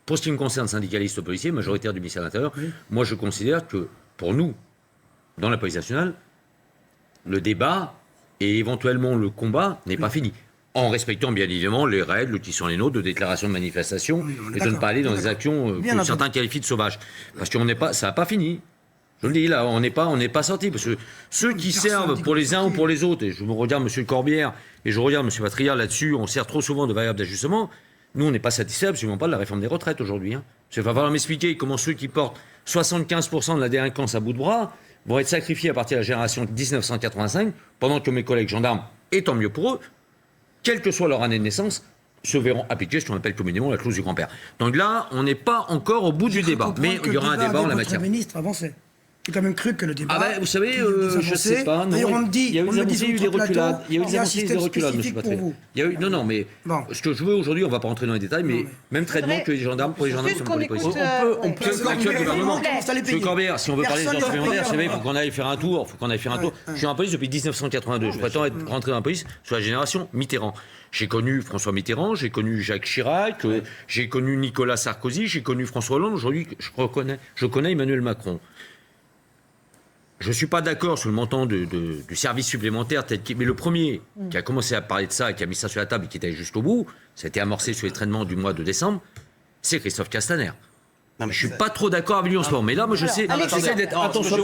Pour ce qui me concerne, syndicaliste policier, majoritaire du ministère de l'Intérieur, moi je considère que pour nous, dans la police nationale, le débat et éventuellement le combat n'est pas fini. En respectant bien évidemment les règles qui sont les nôtres de déclaration de manifestation et de ne pas aller dans des actions que certains qualifient de sauvages. Parce que ça n'a pas fini. Je le dis là, on n'est pas sorti. Parce que ceux qui servent pour les uns ou pour les autres, et je me regarde M. Corbière et je regarde M. Patriard là-dessus, on sert trop souvent de variable d'ajustement. Nous, on n'est pas satisfait absolument pas de la réforme des retraites aujourd'hui. Hein. Il va falloir m'expliquer comment ceux qui portent 75% de la délinquance à bout de bras vont être sacrifiés à partir de la génération 1985, pendant que mes collègues gendarmes, et tant mieux pour eux, quelle que soit leur année de naissance, se verront appliquer ce qu'on appelle communément la clause du grand-père. Donc là, on n'est pas encore au bout du débat, mais il y aura un débat en la matière. Le ministre avançait. J'ai quand même cru que le débat... Ah ben, vous savez, je ne sais pas. D'ailleurs, on le dit, il y a eu des reculades. Il y a eu des avancées et des reculades, M. Patrick. Non, mais ce que je veux aujourd'hui, on ne va pas rentrer dans les détails, mais même traitement que les gendarmes, pour les gendarmes comme pour les policiers. On peut l'actuel gouvernement. M. Corbière, si on veut parler des heures supplémentaires, vous savez, il faut qu'on aille faire un tour. Je suis en police depuis 1982. Je prétends être rentré dans la police sur la génération Mitterrand. J'ai connu François Mitterrand, j'ai connu Jacques Chirac, j'ai connu Nicolas Sarkozy, j'ai connu François Hollande. Aujourd'hui, je connais Emmanuel Macron. Je ne suis pas d'accord sur le montant du service supplémentaire, mais le premier qui a commencé à parler de ça, qui a mis ça sur la table et qui était jusqu'au bout, ça a été amorcé sur les traînements du mois de décembre, c'est Christophe Castaner. Je ne suis pas trop d'accord avec lui en ce moment. Mais là, moi, j'essaie d'être attention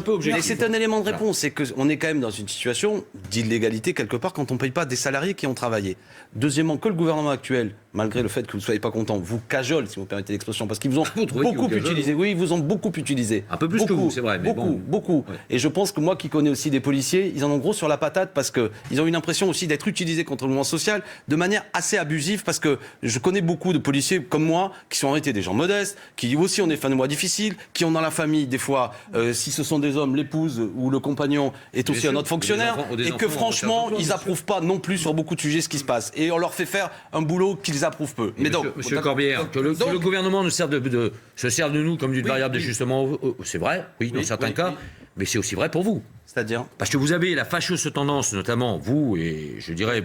peu objectif. Mais c'est un élément de réponse. C'est qu'on est quand même dans une situation d'illégalité quelque part quand on ne paye pas des salariés qui ont travaillé. Deuxièmement, que le gouvernement actuel, malgré le fait que vous ne soyez pas content, vous cajole, si vous permettez l'expression, parce qu'ils vous ont beaucoup utilisé. Oui, ils vous ont beaucoup utilisé. Un peu plus que vous, c'est vrai. Mais beaucoup. Ouais. Et je pense que moi qui connais aussi des policiers, ils en ont gros sur la patate parce qu'ils ont une impression aussi d'être utilisés contre le mouvement social de manière assez abusive, parce que je connais beaucoup de policiers comme moi qui sont en réalité des gens modestes, qui aussi ont des fins de mois difficiles, qui ont dans la famille des fois, si ce sont des hommes, l'épouse ou le compagnon est aussi un autre fonctionnaire, et que franchement, ils n'approuvent pas non plus sur beaucoup de sujets ce qui se passe. Et on leur fait faire un boulot qu'ils approuvent peu. Mais donc, Monsieur Corbière, que le gouvernement se sert de nous comme d'une variable d'ajustement, c'est vrai, dans certains cas, mais c'est aussi vrai pour vous. C'est-à-dire ? Parce que vous avez la fâcheuse tendance, notamment vous et je dirais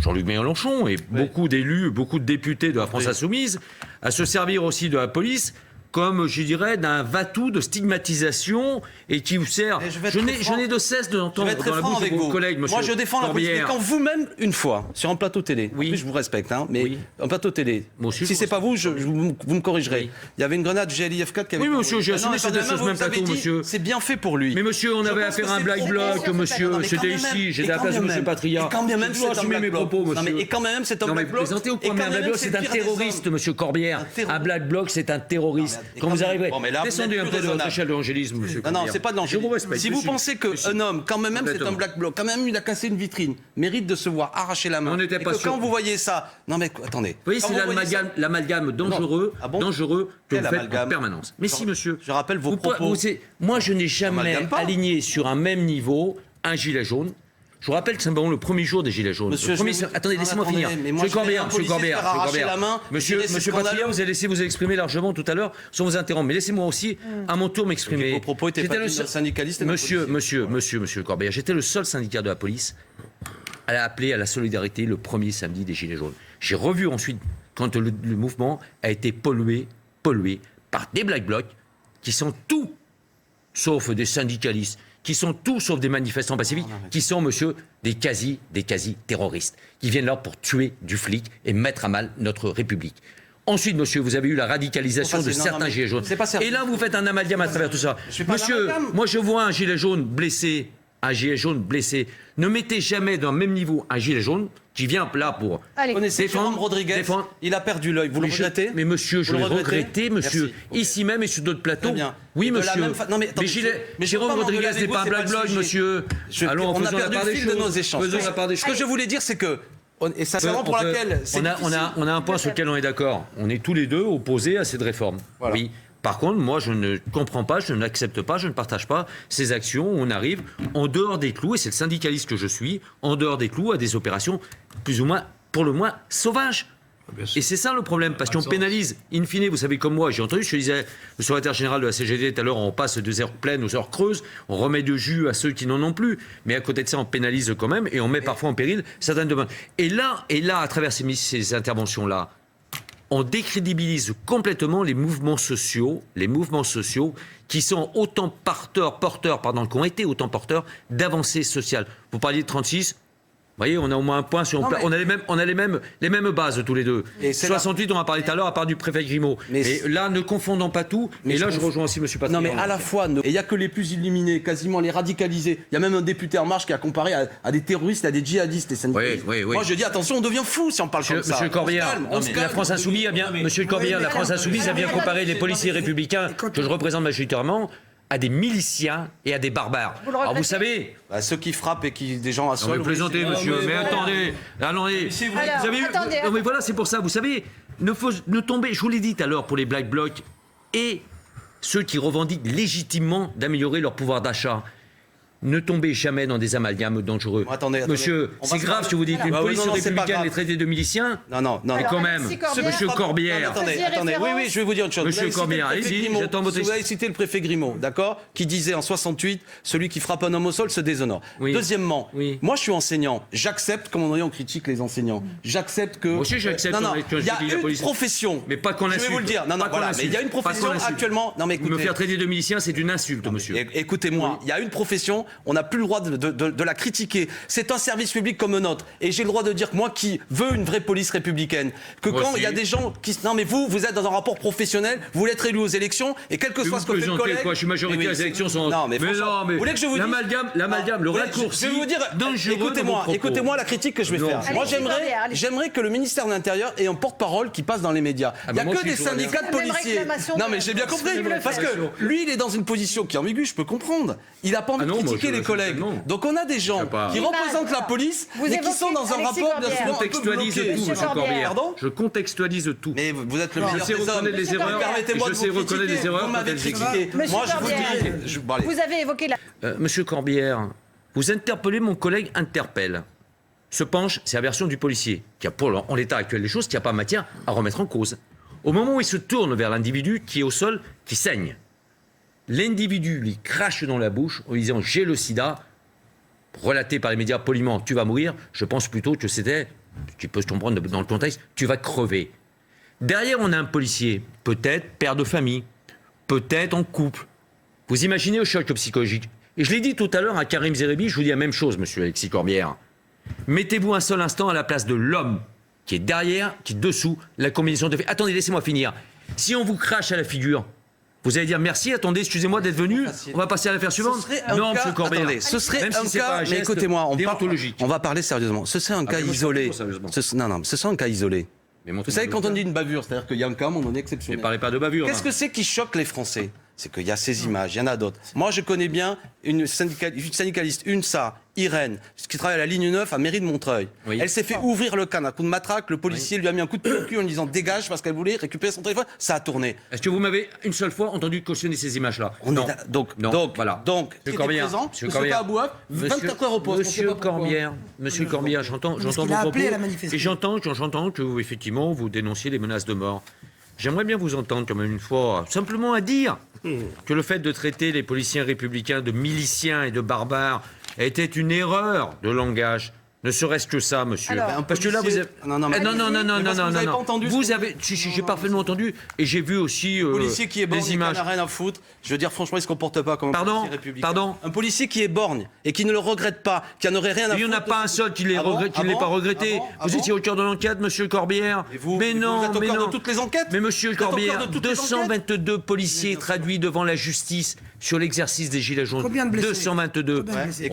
Jean-Luc Mélenchon et beaucoup d'élus, beaucoup de députés de la France Insoumise, à se servir aussi de la police comme, je dirais, d'un va-tout de stigmatisation et qui vous sert... Je n'ai de cesse de l'entendre dans la bouche de vos collègues, monsieur. Moi, je défends la police, mais quand vous-même, une fois, sur un plateau télé, en plus, je vous respecte, mais un plateau télé, si c'est pas vous, vous me corrigerez. Il y avait une grenade GLIF4 qui avait... Oui, monsieur, j'ai assumé cette chose sur ce même plateau, monsieur. C'est bien fait pour lui. Mais monsieur, on avait affaire à un black bloc, monsieur. C'était ici, j'étais à la place de monsieur Patriard. Et quand bien même, c'est un mes propos, monsieur. Et quand même, c'est un black bloc. Présentez au premier black bloc, c'est un terroriste, monsieur Corbière. Un black bloc, c'est un terroriste. Quand vous arriverez, descendez un peu de votre échelle de l'angélisme, monsieur. Non, c'est pas de l'angélisme. Si vous pensez qu'un homme, quand même, c'est un black bloc, quand même, il a cassé une vitrine, mérite de se voir arracher la main. On n'était pas sûr. Quand vous voyez ça, non mais attendez. Vous voyez, c'est l'amalgame dangereux que vous faites en permanence. Mais si, monsieur. Je rappelle vos propos. Moi, je n'ai jamais aligné sur un même niveau un gilet jaune. Je vous rappelle que c'est le premier jour des Gilets jaunes. Attendez, laissez-moi finir. Monsieur Corbière, Monsieur Patriard, vous avez laissé vous exprimer largement tout à l'heure sans vous interrompre. Mais laissez-moi aussi, à mon tour, m'exprimer. Vos propos étaient pas le syndicaliste. Monsieur Corbière, j'étais le seul syndicat de la police à appeler à la solidarité le premier samedi des Gilets jaunes. J'ai revu ensuite quand le mouvement a été pollué par des black blocs qui sont tout sauf des syndicalistes, qui sont tout sauf des manifestants pacifiques, qui sont, monsieur, des quasi terroristes, qui viennent là pour tuer du flic et mettre à mal notre République. Ensuite, monsieur, vous avez eu la radicalisation de certains gilets jaunes. Et là, vous faites un amalgame à travers tout ça. Monsieur, moi je vois un gilet jaune blessé. Ne mettez jamais dans le même niveau un gilet jaune qui vient là pour défendre Rodriguez. Il a perdu l'œil. Vous le regrettez ? Mais monsieur, je l'ai regretté, monsieur. Ici même et sur d'autres plateaux. Oui, monsieur. Mais Jérôme Rodriguez n'est pas un black bloc, monsieur. Allons, on a perdu le fil de nos échanges. Ce que je voulais dire, c'est que... Et ça, c'est pour laquelle... On a un point sur lequel on est d'accord. On est tous les deux opposés à cette réforme. Oui. Par contre, moi, je ne comprends pas, je n'accepte pas, je ne partage pas ces actions où on arrive en dehors des clous, et c'est le syndicaliste que je suis, en dehors des clous à des opérations plus ou moins, pour le moins, sauvages. Et c'est ça le problème, parce qu'on pénalise, in fine, vous savez comme moi, j'ai entendu, je disais, le secrétaire général de la CGT tout à l'heure, on passe des heures pleines aux heures creuses, on remet du jus à ceux qui n'en ont plus, mais à côté de ça, on pénalise quand même, et on met parfois en péril certaines demandes. Et là, à travers ces interventions-là, on décrédibilise complètement les mouvements sociaux qui sont autant porteurs, qui ont été autant porteurs d'avancées sociales. Vous parliez de 36. Vous voyez, on a au moins un point sur on a les mêmes bases tous les deux. Et 68, on en a parlé tout à l'heure, à part du préfet Grimaud. Mais là, ne confondons pas tout. Mais là, je rejoins aussi M. Patrick. Non, mais à la fois, il n'y a que les plus illuminés, quasiment les radicalisés. Il y a même un député En Marche qui a comparé à des terroristes, à des djihadistes, des syndicalistes. Oui. Moi, je dis attention, on devient fou si on parle comme ça. Monsieur Corbière, la France Insoumise a bien, Monsieur Corbière, la France Insoumise a bien comparé les policiers républicains que je représente majoritairement à des miliciens et à des barbares. Alors vous savez... ceux qui frappent et qui des gens assolent... Non mais plaisantez, monsieur, mais attendez, vous avez vu... Non mais voilà, c'est pour ça, vous savez, ne tombez, je vous l'ai dit tout à l'heure pour les Black Blocs et ceux qui revendiquent légitimement d'améliorer leur pouvoir d'achat. Ne tombez jamais dans des amalgames dangereux. Attendez. Monsieur, c'est grave ce que vous dites. Une police républicaine les traiter de miliciens. Non. Mais quand même, Monsieur Corbière. Attendez. Oui, je vais vous dire une chose. Monsieur Corbière, allez-y, j'attends votre... Vous avez cité le préfet Grimaud, d'accord, qui disait en 68, celui qui frappe un homme au sol se déshonore. Oui. Deuxièmement, moi je suis enseignant. J'accepte, comme on critique les enseignants. J'accepte que... Moi aussi j'accepte. Il y a une profession. Mais pas qu'on insulte. Je vais vous le dire. Mais il y a une profession actuellement... Non mais écoutez. Me faire traiter de milicien, c'est une insulte, monsieur. Écoutez-moi, il y a une profession... On n'a plus le droit de la critiquer. C'est un service public comme un autre. Et j'ai le droit de dire que moi qui veux une vraie police républicaine, que quand il y a des gens qui... Non mais vous êtes dans un rapport professionnel, vous voulez être élu aux élections, et quel que soit ce que fait le collègue... Je suis majoritaire, les élections sont... Non mais vous voulez que je vous dise... L'amalgame, le raccourci... Je vais vous dire, écoutez-moi la critique que je vais faire. Moi j'aimerais que le ministère de l'Intérieur ait un porte-parole qui passe dans les médias. Il n'y a que des syndicats de policiers. Non mais j'ai bien compris. Parce que lui il est dans une position qui est ambiguë, je peux comprendre. Il n'a pas envie de critiquer les collègues. Donc on a des gens qui représentent la police, mais qui sont dans un rapport bien souvent un peu bloqué. Je contextualise tout. Mais vous êtes le meilleur des hommes. Les erreurs. Permettez-moi de vous critiquer. Vous m'avez critiqué. Moi je vous dis... Vous avez évoqué la... Monsieur Corbière, vous interpellez mon collègue interpelle. Se penche, c'est la version du policier, qui a pour en l'état actuel des choses, qui n'a pas matière à remettre en cause. Au moment où il se tourne vers l'individu qui est au sol, qui saigne, l'individu lui crache dans la bouche en lui disant « j'ai le sida », relaté par les médias poliment « tu vas mourir », je pense plutôt que c'était, tu peux se comprendre dans le contexte, « tu vas crever ». Derrière, on a un policier, peut-être père de famille, peut-être en couple. Vous imaginez le choc psychologique. Et je l'ai dit tout à l'heure à Karim Zeribi, je vous dis la même chose, monsieur Alexis Corbière. Mettez-vous un seul instant à la place de l'homme qui est derrière, qui est dessous, la combinaison de faits. Attendez, laissez-moi finir. Si on vous crache à la figure, vous allez dire merci, attendez, excusez-moi d'être venu, on va passer à l'affaire suivante. Non, monsieur Corbière. Attendez, ce serait un cas, mais écoutez-moi, on va parler sérieusement. Ce serait un cas isolé. Non, ce serait un cas isolé. Vous savez, quand on dit une bavure, c'est-à-dire qu'il y a un cas, on est exceptionnel. Ne parlez pas de bavure. Qu'est-ce que c'est qui choque les Français? C'est qu'il y a ces images, il y en a d'autres. Moi, je connais bien une syndicaliste, Irène, qui travaille à la ligne 9 à Mairie de Montreuil. Oui. Elle s'est fait ouvrir le canne à coup de matraque, le policier lui a mis un coup de pied au cul en lui disant dégage parce qu'elle voulait récupérer son téléphone, ça a tourné. Est-ce que vous m'avez une seule fois entendu cautionner ces images-là? Non. Donc, voilà. Qui était présent, M. Kaabouaf, 24 heures au poste. Monsieur Corbière, j'entends vos propos, et j'entends que vous, effectivement, vous dénonciez les menaces de mort. J'aimerais bien vous entendre quand même une fois, simplement à dire que le fait de traiter les policiers républicains de miliciens et de barbares était une erreur de langage. Ne serait-ce que ça, monsieur. Alors, parce que là, vous avez... Non. Vous avez... J'ai parfaitement entendu. Et j'ai vu aussi un policier qui est borgne des images. Et qui n'a rien à foutre. Je veux dire, franchement, il ne se comporte pas comme un policier républicain. Pardon. Un policier qui est borgne et qui ne le regrette pas, qui n'en aurait rien à foutre. Il n'y en a pas un seul qui ne l'ait pas regretté. Vous étiez au cœur de l'enquête, monsieur Corbière. Mais non, vous êtes au cœur de toutes les enquêtes. Mais monsieur Corbière, 222 policiers traduits devant la justice sur l'exercice des Gilets jaunes. Combien de blessés? 222.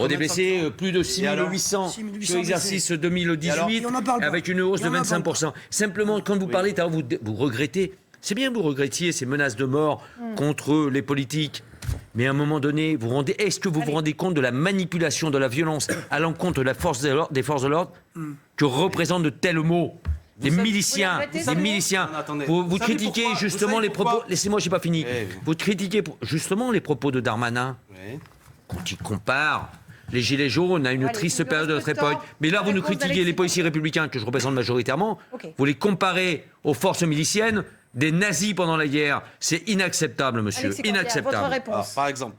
Des blessés, plus de 6800 sur l'exercice 2018, avec une hausse de 25%. Simplement, quand vous parlez, vous regrettez, c'est bien que vous regrettiez ces menaces de mort contre les politiques, mais à un moment donné, est-ce que vous vous rendez compte de la manipulation de la violence à l'encontre des forces de l'ordre que représentent de tels mots? Des miliciens. Vous critiquez justement les propos... Laissez-moi, j'ai pas fini. Vous critiquez justement les propos de Darmanin, quand il compare... Les Gilets jaunes à une triste période de notre époque. Mais là, vous nous critiquez les policiers républicains que je représente majoritairement. Vous les comparez aux forces miliciennes des nazis pendant la guerre. C'est inacceptable, monsieur. Inacceptable. Votre réponse. Par exemple,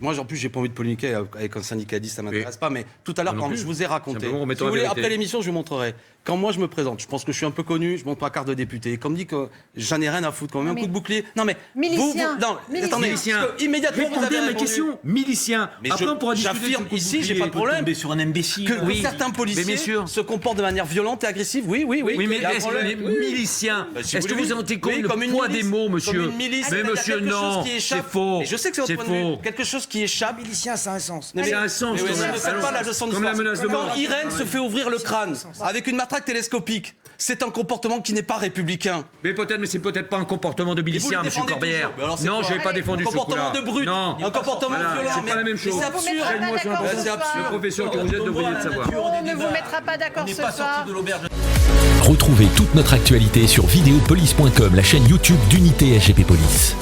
Moi, en plus, j'ai pas envie de polémiquer avec un syndicaliste, ça m'intéresse pas. Mais tout à l'heure, Moi non quand plus. je vous ai raconté, Simplement, si remettons vous la voulez, vérité. après l'émission, je vous montrerai. Quand moi, je me présente, je pense que je suis un peu connu, je montre ma carte de député. Et comme dit que j'en ai rien à foutre, quand même, un coup de bouclier. Non, mais Milicien. non, attendez, Milicien. parce que immédiatement, vous Répondez avez à ma répondu. question. Milicien. Mais Après, on pourra discuter j'affirme de ce ici, j'ai pas de problème. Tomber sur un imbécile. Que certains policiers bien sûr. se comportent de manière violente et agressive, oui. Oui, mais il y a un est-ce problème. que les miliciens, Bah, si est-ce que voulez, vous oui. sentez compte Oui, le comme une poids milice. des mots, Comme monsieur? une milice, Mais il y a monsieur, quelque chose non, qui c'est échappe. faux. Et je sais que c'est C'est votre point de vue. faux. Quelque chose qui échappe. Milicien, ça a un sens. C'est un sens, Mais oui, quand même. ne faites pas la leçon de Comme la l'histoire. menace de mort. Quand Irène se fait ouvrir le crâne avec une matraque télescopique, c'est un comportement qui n'est pas républicain. Mais c'est peut-être pas un comportement de milicien, monsieur défendez Corbière. toujours. Mais alors, c'est Non, quoi? je n'ai pas défendu Un ce coup-là. comportement de brute, Non. un comportement Voilà, violent. c'est pas la même mais chose. c'est On vous absurde. mettra pas Moi, c'est d'accord un ce soir. Le professeur que vous êtes devriez le savoir. On ne vous mettra pas d'accord ce soir. Retrouvez toute notre actualité sur videopolice.com, la chaîne YouTube d'Unité SGP Police.